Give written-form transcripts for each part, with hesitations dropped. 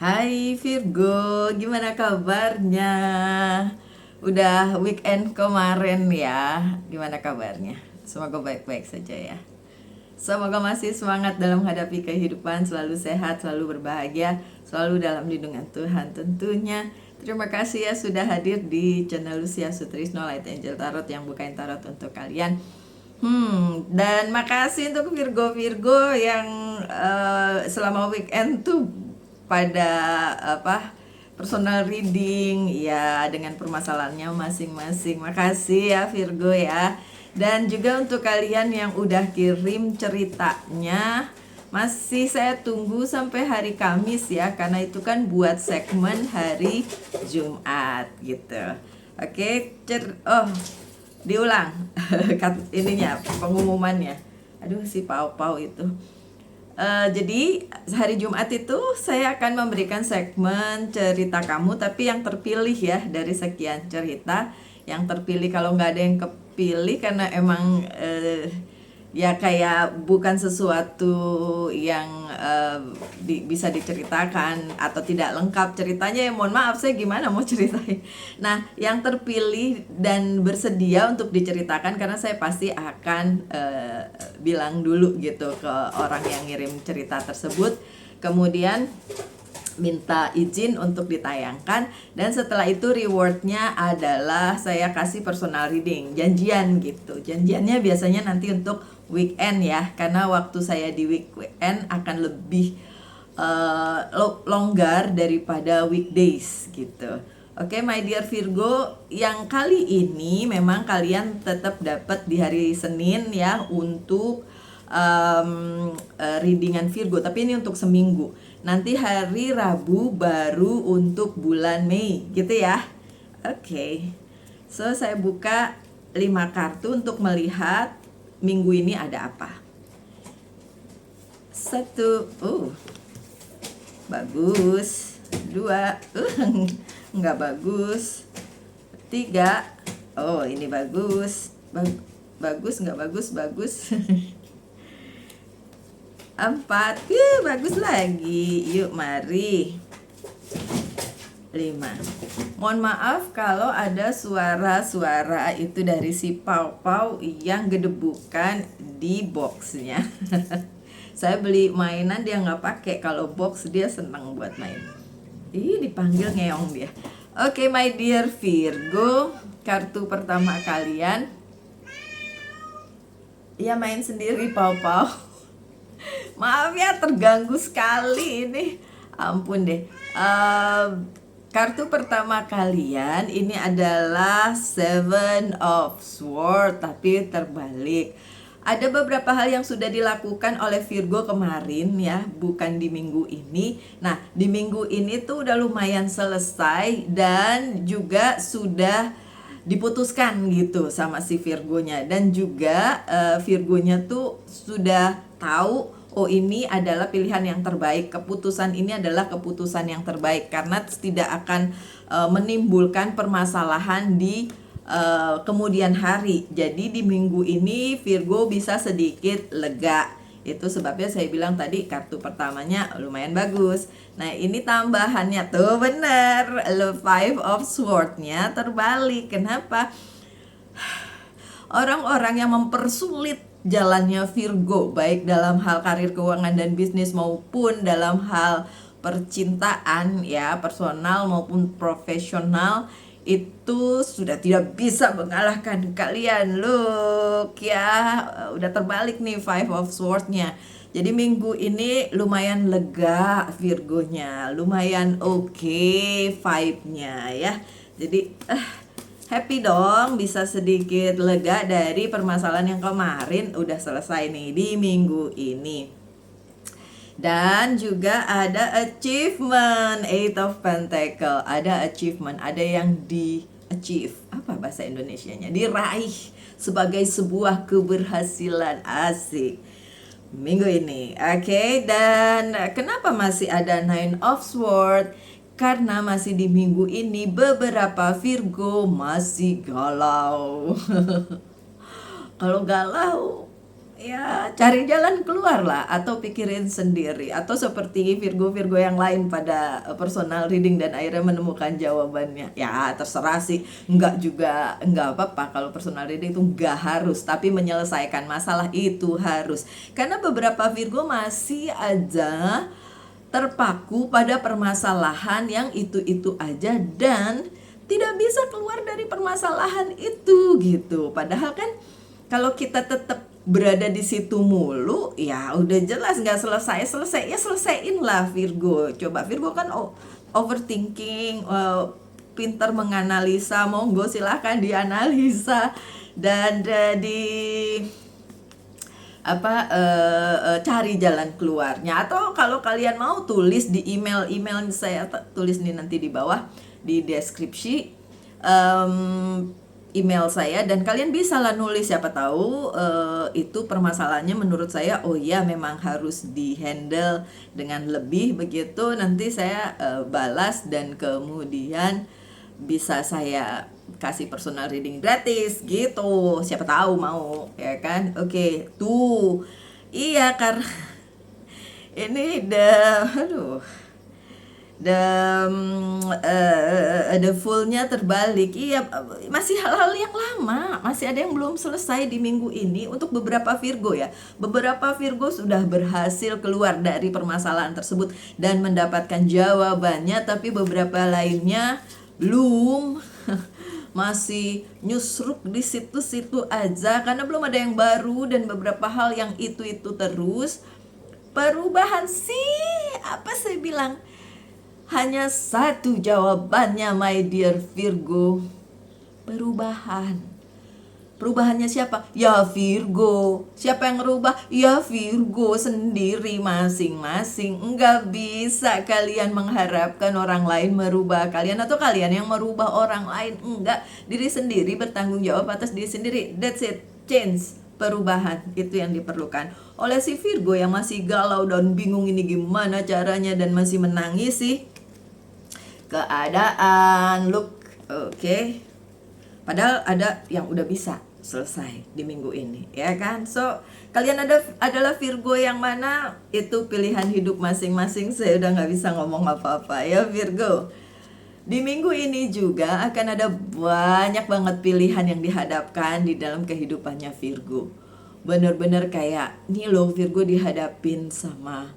Hai Virgo, gimana kabarnya? Udah weekend kemarin ya, gimana kabarnya? Semoga baik-baik saja ya. Semoga masih semangat dalam menghadapi kehidupan, selalu sehat, selalu berbahagia, selalu dalam lindungan Tuhan tentunya. Terima kasih ya sudah hadir di channel Lucia Sutrisno Light Angel Tarot yang bukain tarot untuk kalian. Dan makasih untuk Virgo-Virgo yang selama weekend tuh pada apa personal reading ya dengan permasalahannya masing-masing. Makasih ya Virgo ya. Dan juga untuk kalian yang udah kirim ceritanya, masih saya tunggu sampai hari Kamis ya, karena itu kan buat segmen hari Jumat gitu. Oke, diulang ininya pengumumannya. Aduh si Pau itu. Jadi hari Jumat itu saya akan memberikan segmen cerita kamu, tapi yang terpilih ya dari sekian cerita yang terpilih. Kalau nggak ada yang kepilih karena emang ya kayak bukan sesuatu yang bisa diceritakan atau tidak lengkap ceritanya, ya mohon maaf, saya gimana mau ceritain. Nah yang terpilih dan bersedia untuk diceritakan, karena saya pasti akan bilang dulu gitu ke orang yang ngirim cerita tersebut, kemudian minta izin untuk ditayangkan, dan setelah itu rewardnya adalah saya kasih personal reading, janjian gitu. Janjiannya biasanya nanti untuk weekend ya, karena waktu saya di weekend akan lebih longgar daripada weekdays gitu. Oke, my dear Virgo, yang kali ini memang kalian tetap dapat di hari Senin ya untuk readingan Virgo, tapi ini untuk seminggu. Nanti hari Rabu baru untuk bulan Mei gitu ya. Oke. So saya buka 5 kartu untuk melihat minggu ini ada apa. 1, bagus. 2, nggak bagus. 3, oh ini bagus. Bagus nggak bagus, bagus. 4, bagus lagi. Yuk mari. 5. Mohon maaf kalau ada suara-suara itu dari si Pau yang gedebukan di boxnya. Saya beli mainan dia nggak pakai, kalau box dia senang buat main. Dipanggil ngeong dia. Oke, my dear Virgo, kartu pertama kalian. Ya main sendiri Pau. Maaf ya terganggu sekali ini. Ampun deh. Kartu pertama kalian ini adalah Seven of Swords, tapi terbalik. Ada beberapa hal yang sudah dilakukan oleh Virgo kemarin ya, bukan di minggu ini. Nah, di minggu ini tuh udah lumayan selesai dan juga sudah diputuskan gitu sama si Virgonya. Dan juga Virgonya tuh sudah tahu, oh ini adalah pilihan yang terbaik, keputusan ini adalah keputusan yang terbaik, karena tidak akan menimbulkan permasalahan di kemudian hari. Jadi di minggu ini Virgo bisa sedikit lega. Itu sebabnya saya bilang tadi kartu pertamanya lumayan bagus. Nah ini tambahannya tuh bener, Five of Swords-nya terbalik. Kenapa? Orang-orang yang mempersulit jalannya Virgo, baik dalam hal karir, keuangan, dan bisnis, maupun dalam hal percintaan ya, personal maupun profesional, itu sudah tidak bisa mengalahkan kalian. Look ya, udah terbalik nih Five of Swords-nya. Jadi minggu ini lumayan lega Virgonya, lumayan oke vibe-nya ya. Jadi happy dong, bisa sedikit lega dari permasalahan yang kemarin, udah selesai nih di minggu ini. Dan juga ada achievement, Eight of Pentacle. Ada achievement, ada yang di achieve. Apa bahasa Indonesianya? Diraih sebagai sebuah keberhasilan, asik. Minggu ini. Oke, dan kenapa masih ada Nine of Swords? Karena masih di minggu ini beberapa Virgo masih galau. Kalau galau ya cari jalan keluar lah, atau pikirin sendiri, atau seperti Virgo-Virgo yang lain pada personal reading dan akhirnya menemukan jawabannya. Ya terserah sih, nggak juga nggak apa-apa kalau personal reading itu nggak harus, tapi menyelesaikan masalah itu harus. Karena beberapa Virgo masih aja terpaku pada permasalahan yang itu-itu aja dan tidak bisa keluar dari permasalahan itu gitu. Padahal kan kalau kita tetap berada di situ mulu, ya udah jelas nggak selesai ya, selesaiin lah Virgo. Coba Virgo kan overthinking, pintar menganalisa, monggo silahkan dianalisa dan di cari jalan keluarnya. Atau kalau kalian mau tulis di email saya, tulis nih nanti di bawah di deskripsi email saya, dan kalian bisa lah nulis, siapa tahu itu permasalahannya menurut saya oh ya memang harus di handle dengan lebih begitu, nanti saya balas dan kemudian bisa saya kasih personal reading gratis gitu, siapa tahu mau ya kan. Oke, tuh iya karena ini the fullnya terbalik. Iya, masih hal-hal yang lama, masih ada yang belum selesai di minggu ini untuk beberapa Virgo ya. Beberapa Virgo sudah berhasil keluar dari permasalahan tersebut dan mendapatkan jawabannya, tapi beberapa lainnya belum. Masih nyusruk di situ-situ aja karena belum ada yang baru, dan beberapa hal yang itu terus. Perubahan sih, apa saya bilang, hanya satu jawabannya my dear Virgo, perubahan. Perubahannya siapa? Ya Virgo. Siapa yang ngerubah? Ya Virgo sendiri masing-masing. Enggak bisa kalian mengharapkan orang lain merubah kalian, atau kalian yang merubah orang lain. Enggak, diri sendiri bertanggung jawab atas diri sendiri. That's it. Change, perubahan, itu yang diperlukan oleh si Virgo yang masih galau dan bingung ini gimana caranya, dan masih menangisi keadaan. Look, oke. Padahal ada yang udah bisa selesai di minggu ini, ya kan? So, kalian adalah Virgo yang mana itu pilihan hidup masing-masing. Saya udah nggak bisa ngomong apa-apa ya Virgo. Di minggu ini juga akan ada banyak banget pilihan yang dihadapkan di dalam kehidupannya Virgo. Bener-bener kayak nih loh, Virgo dihadapin sama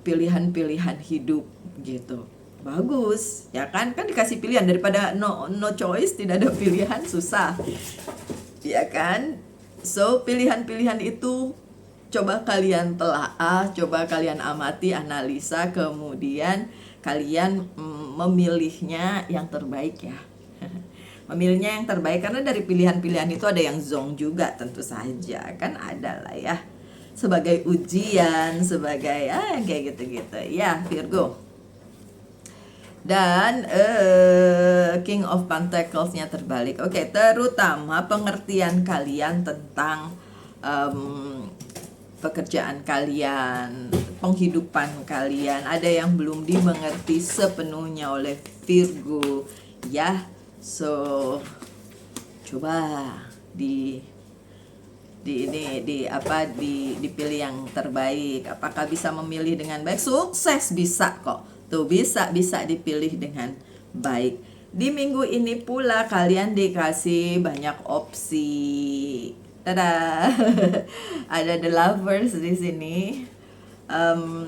pilihan-pilihan hidup gitu. Bagus ya kan dikasih pilihan, daripada no choice, tidak ada pilihan, susah ya kan. So pilihan-pilihan itu coba kalian telaah, coba kalian amati, analisa, kemudian kalian memilihnya yang terbaik ya. Memilihnya yang terbaik, karena dari pilihan-pilihan itu ada yang zong juga, tentu saja kan, ada lah ya, sebagai ujian, sebagai kayak gitu-gitu ya Virgo. Dan King of Pentacles-nya terbalik. Oke, terutama pengertian kalian tentang pekerjaan kalian, penghidupan kalian, ada yang belum dimengerti sepenuhnya oleh Virgo ya. So coba dipilih yang terbaik. Apakah bisa memilih dengan baik? Sukses, bisa kok. Tuh bisa dipilih dengan baik. Di minggu ini pula kalian dikasih banyak opsi. Tada. Ada The Lovers di sini.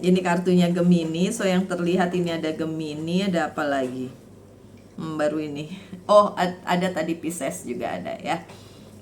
Ini kartunya Gemini. So yang terlihat ini ada Gemini, ada apa lagi? Baru ini. Oh, ada tadi Pisces juga ada ya.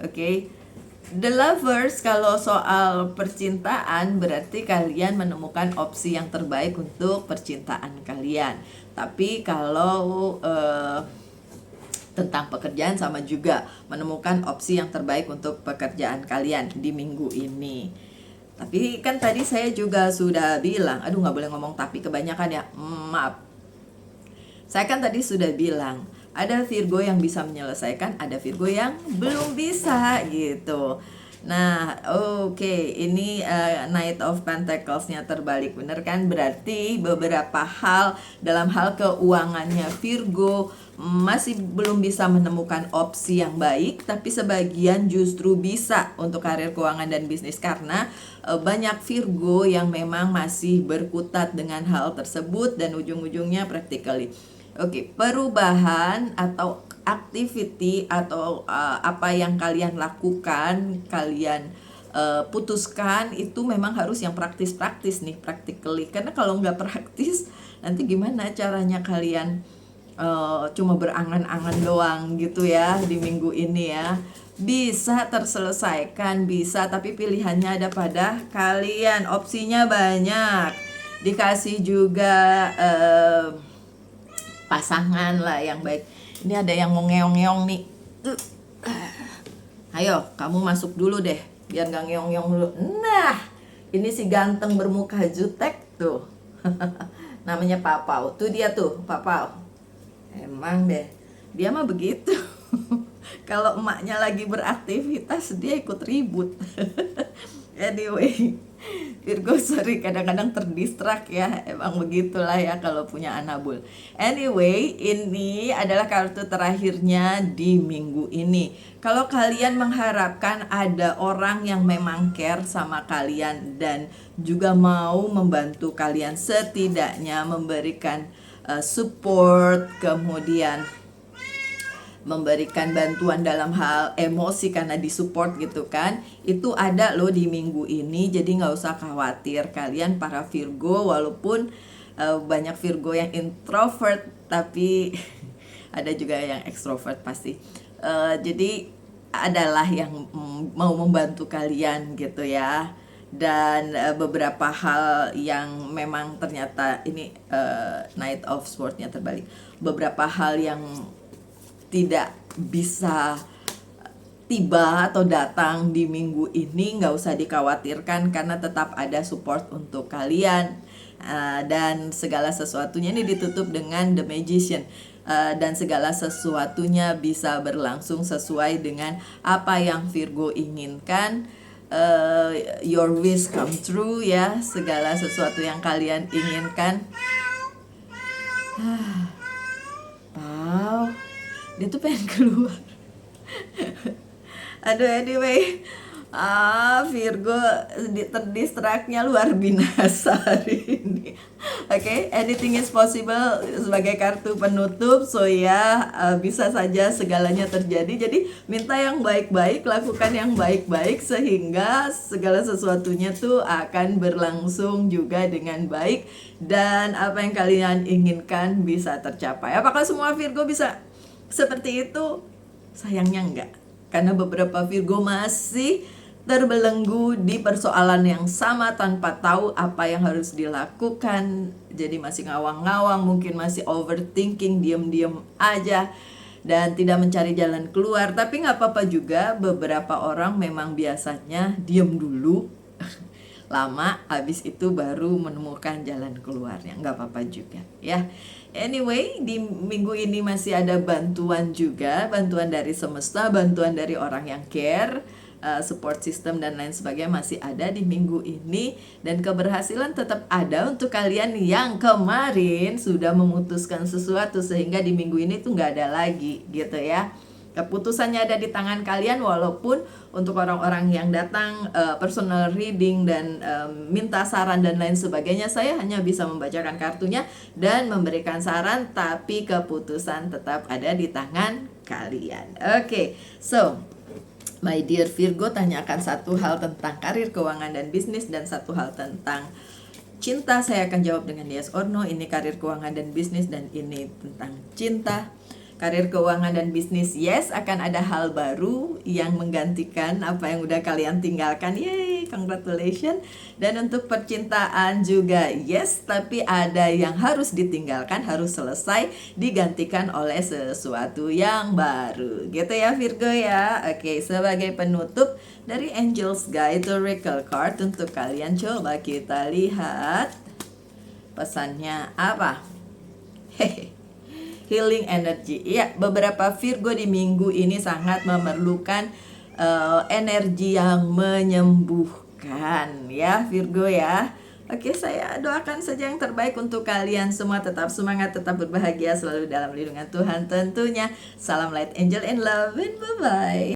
Oke. The Lovers, kalau soal percintaan berarti kalian menemukan opsi yang terbaik untuk percintaan kalian. Tapi kalau tentang pekerjaan sama juga, menemukan opsi yang terbaik untuk pekerjaan kalian di minggu ini. Tapi kan tadi saya juga sudah bilang, nggak boleh ngomong tapi kebanyakan ya, maaf. Saya kan tadi sudah bilang, ada Virgo yang bisa menyelesaikan, ada Virgo yang belum bisa gitu. Nah, oke, ini Knight of Pentacles-nya terbalik, bener kan? Berarti beberapa hal dalam hal keuangannya Virgo masih belum bisa menemukan opsi yang baik, tapi sebagian justru bisa untuk karir keuangan dan bisnis karena banyak Virgo yang memang masih berkutat dengan hal tersebut dan ujung-ujungnya practically. Oke, perubahan atau activity atau apa yang kalian lakukan, kalian putuskan itu memang harus yang praktis-praktis nih, practically. Karena kalau nggak praktis, nanti gimana caranya kalian cuma berangan-angan doang gitu ya di minggu ini ya. Bisa terselesaikan, bisa, tapi pilihannya ada pada kalian. Opsinya banyak. Dikasih juga pasangan lah yang baik. Ini ada yang mau ngeong-ngeong nih. Ayo, kamu masuk dulu deh, biar gak ngeong-ngeong dulu. Nah, ini si ganteng bermuka jutek tuh. Namanya Papau. Tuh dia tuh, Papau. Emang deh, dia mah begitu. Kalau emaknya lagi beraktivitas, dia ikut ribut. Anyway, Virgo sorry kadang-kadang terdistrak ya. Emang begitulah ya kalau punya anabul. Anyway, ini adalah kartu terakhirnya di minggu ini. Kalau kalian mengharapkan ada orang yang memang care sama kalian dan juga mau membantu kalian, setidaknya memberikan support, kemudian memberikan bantuan dalam hal emosi karena disupport gitu kan, itu ada loh di minggu ini. Jadi nggak usah khawatir kalian para Virgo, walaupun banyak Virgo yang introvert tapi ada juga yang ekstrovert pasti. Jadi adalah yang mau membantu kalian gitu ya. Dan beberapa hal yang memang ternyata ini Knight of Swords-nya terbalik. Beberapa hal yang tidak bisa tiba atau datang di minggu ini nggak usah dikhawatirkan karena tetap ada support untuk kalian. Dan segala sesuatunya ini ditutup dengan The Magician. Dan segala sesuatunya bisa berlangsung sesuai dengan apa yang Virgo inginkan. Your wish come true ya, segala sesuatu yang kalian inginkan. Wow, dia tuh pengen keluar. Aduh, anyway, Virgo terdistraknya luar binasa hari ini. Oke, anything is possible sebagai kartu penutup. So ya, bisa saja segalanya terjadi. Jadi minta yang baik-baik, lakukan yang baik-baik sehingga segala sesuatunya tuh akan berlangsung juga dengan baik dan apa yang kalian inginkan bisa tercapai. Apakah semua Virgo bisa seperti itu? Sayangnya enggak. Karena beberapa Virgo masih terbelenggu di persoalan yang sama tanpa tahu apa yang harus dilakukan. Jadi masih ngawang-ngawang, mungkin masih overthinking, diam-diam aja dan tidak mencari jalan keluar. Tapi nggak apa-apa juga, beberapa orang memang biasanya diam dulu lama, habis itu baru menemukan jalan keluarnya. Nggak apa-apa juga ya. Anyway, di minggu ini masih ada bantuan juga, bantuan dari semesta, bantuan dari orang yang care, support system dan lain sebagainya masih ada di minggu ini. Dan keberhasilan tetap ada untuk kalian yang kemarin sudah memutuskan sesuatu sehingga di minggu ini tuh nggak ada lagi gitu ya. Keputusannya ada di tangan kalian, walaupun untuk orang-orang yang datang personal reading dan minta saran dan lain sebagainya, saya hanya bisa membacakan kartunya dan memberikan saran, tapi keputusan tetap ada di tangan kalian. Oke, so my dear Virgo, tanyakan satu hal tentang karir, keuangan, dan bisnis, dan satu hal tentang cinta. Saya akan jawab dengan yes or no. Ini karir, keuangan, dan bisnis, dan ini tentang cinta. Karir, keuangan, dan bisnis, yes, akan ada hal baru yang menggantikan apa yang udah kalian tinggalkan. Yeay, congratulations. Dan untuk percintaan juga yes, tapi ada yang harus ditinggalkan, harus selesai, digantikan oleh sesuatu yang baru. Gitu ya Virgo ya. Oke, sebagai penutup dari Angel's Guide Oracle Card untuk kalian, coba kita lihat pesannya apa. Hehe. Healing energy. Ya, beberapa Virgo di minggu ini sangat memerlukan energi yang menyembuhkan ya Virgo ya. Oke, saya doakan saja yang terbaik untuk kalian semua. Tetap semangat, tetap berbahagia, selalu dalam lindungan Tuhan tentunya. Salam light, angel, and love, and bye-bye.